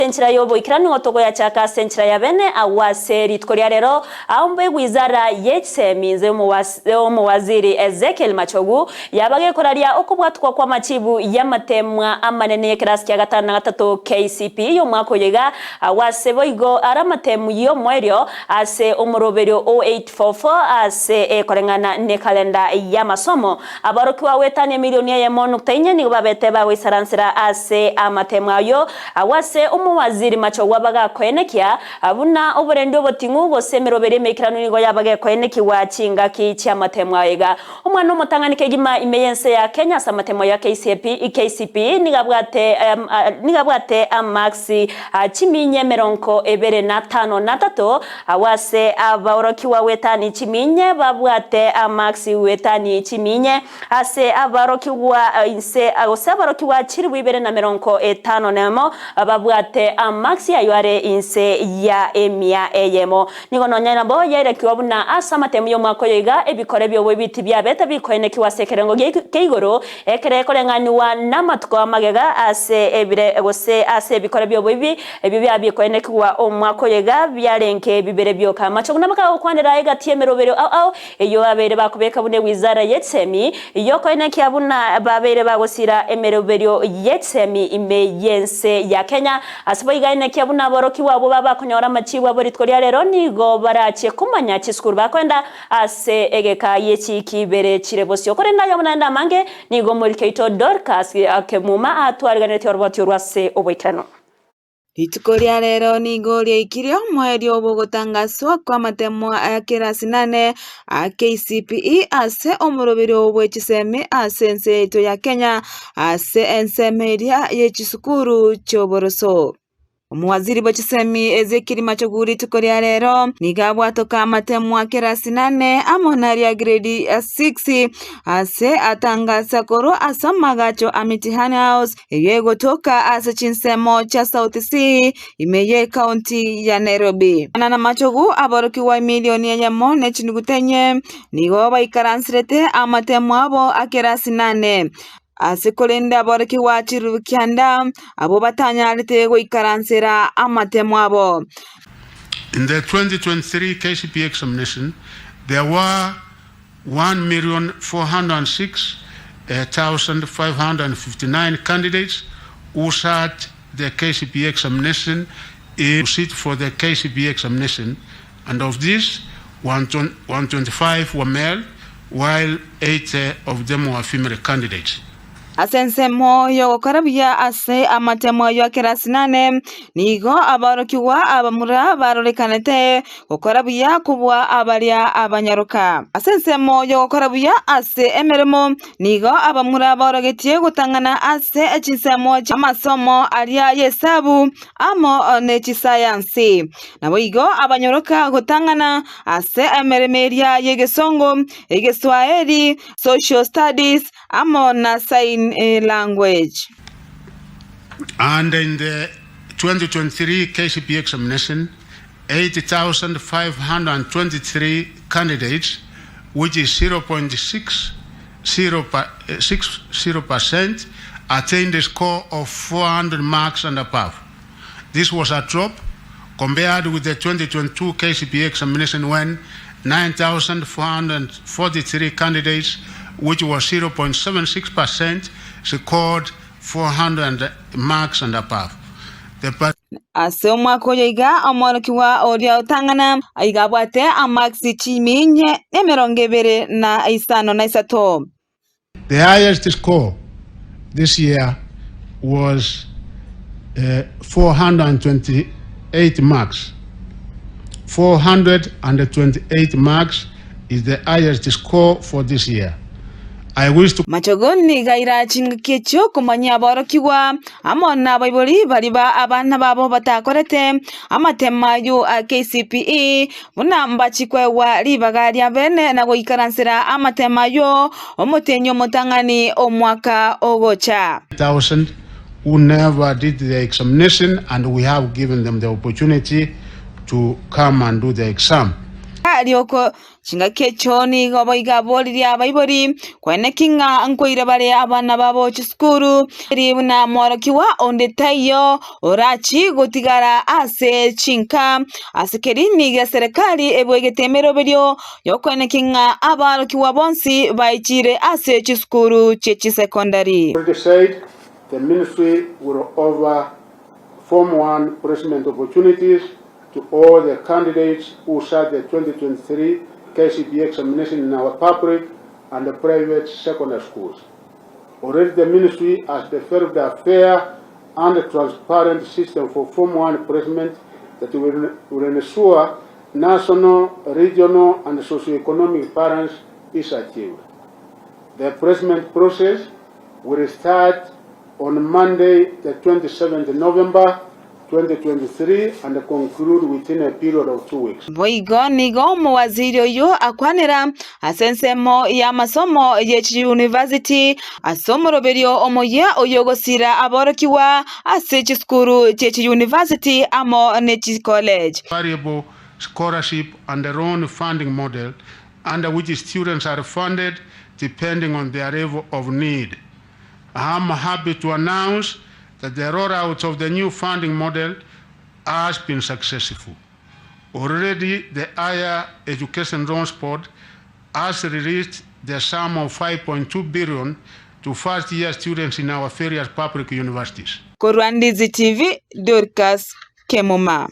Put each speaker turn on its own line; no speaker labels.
Senchira yobo ikirani ngotogo ya chaka senchira ya bene awase ritkoria rero aumbe wizara yechsemize mu waziri Elimu Machogu yabage koraria okubwatwa kwa machibu y'amatemwa amanene y'ekirasi kya gatanu na gatatu KCPE yo mwaka yega awase boigo aramatemu yo mwerio ase umuroberio 0844 ase korengana ne kalenda ya masomo abarokiwa wetane milioni ya monu tainya ni babete ba wisaransira ase amatemwa yo awase Waziri Machogu wabaga kwenekia abuna oburendo botingu gosemero bere mekirano nigo yabaga kweneki wa chinga ki cyamatemwa yega umwana umutanganike gima imeyense ya Kenya samatemwa ya KCPE nigabwate amaxi chiminye meronko ebere na 5 na 3 awase abarokiwa wetani chiminye babwate amaxi wetani chiminye ase abarokiwa inse abarokiwa chiri wibere na meronko 5 nemo babwate amaxi ayware inse ya emia eyemo nigono nyana bo yere kiwabuna asamatemu yo mwako yega ebikore byo biti bya beta bikoene kiwasekerengo keigoro ekere korenganiwa namatuko amagega ase ebire gose ase bikore byo bibi ebibya bikoene kiwa omwako yega byarenke bibere byo kamacho namaka okwandera ega tiemerobero au eyo abere bakubeka bune wizara yetsemi iyo koene kiabuna babere bagosira emerobero yetsemi imeyense ya Kenya Asiboigaine kiabuna boroki wabo baba kunyora machiwa boritkoria rero nigo barache kumanya chiskuru bakwenda ase egeka yechi kibere chirebosyo kore nayo munanda mange nigo mulkeito Dorcas akemuma atwariganete orboti urwase oboikano
Itikoria rero nigo lyekirio mweri obogotangaswa kwa matemwa ya kirasi 8 KCPE ase omurobero bwechiseme ase nseto ya Kenya ase ensemeria yechisukuru choboroso Waziri bachisemi Elimu Machogu itikoria rero nigabwatoka matemwa kirasi 8 amonari ya grade 6 ase atangaza koro asamagacho amitihani house yego toka ase chinsemo cha South Sea imeye county ya Nairobi Nana Machogu aborokiwa milioni ya mone chinigutenye nigo baikaransirete amatemwa abo akirasi 8 Asikolenda boriki wachiru kianda abo batanyalite go ikaransera amatemwa abo.
In the 2023 KCPE examination, there were 1,406,559 candidates who sat the KCPE examination in seat for the KCPE examination, and of these, 125 were male, while 8 of them were female candidates.
Asensemo yo karabia ase amatemo yo kirasi 8 nigo abarokiwa abamura barorekanete okarabia kubwa abaria abanyaruka asensemo yo karabia ase emeremo nigo abamura barogetie gutangana ase echisemo chamasomo aria yesabu amo nechi science nabo igo abanyaruka gutangana ase emeremeria yegesongo egeswahili social studies amo na sign language.
And in the 2023 KCPE examination, 80,523 candidates, which is 0.60%, attained a score of 400 marks and above. This was a drop compared with the 2022 KCPE examination when 9,443 candidates, which was 0.76%, scored 400 marks and above.
Asoma koyega amorokiwa oria utangana aigabwate amaxi chiminye emerongebere na isano na isato.
The highest score this year was 428 marks. 428 marks is the highest score for this year. I wish to
Machogoni gaira chingecho kumanya borokiwa amona baiboli baliba abana babo batakorete amatema yu KCPE muna mbachikwe wa libagaria bene na goikaransira amatema yo omotenyo motangani omwaka ogocha
1,000 who never did the examination, and we have given them the opportunity to come and do the exam.
serikali oko chinga kechoni goboiga boli ya baibori kwene kinga nkoira bare abana babo chisukuru ribuna mworokiwa onde tayo orachi gotigara ase chinka asekerini ya serikali ebwegetemero berio yokwene kinga abarokiwa bonsi baichire ase chisukuru chechi secondary.
The ministry will offer Form 1 placement opportunities to all the candidates who sat the 2023 KCPE examination in our public and the private secondary schools. Already the ministry has developed a fair and transparent system for Form 1 placement that will ensure national, regional, and socio-economic balance is achieved. The placement process will start on Monday, the 27th November 2023, and conclude within a period of 2 weeks.
Boigo nigo Waziri yo akwanira asensemo ya masomo yechi university asomoroberio omoya oyogosira aborokiwa asechi skuru chechi university amo nechi college.
Variable scholarship and their own funding model under which students are funded depending on their level of need. I'm happy to announce that the rollout of the new funding model has been successful. Already, the Higher Education Loans Board has released the sum of 5.2 billion to first-year students in our various public universities.
Ndizi TV, Dorcas Kemoma.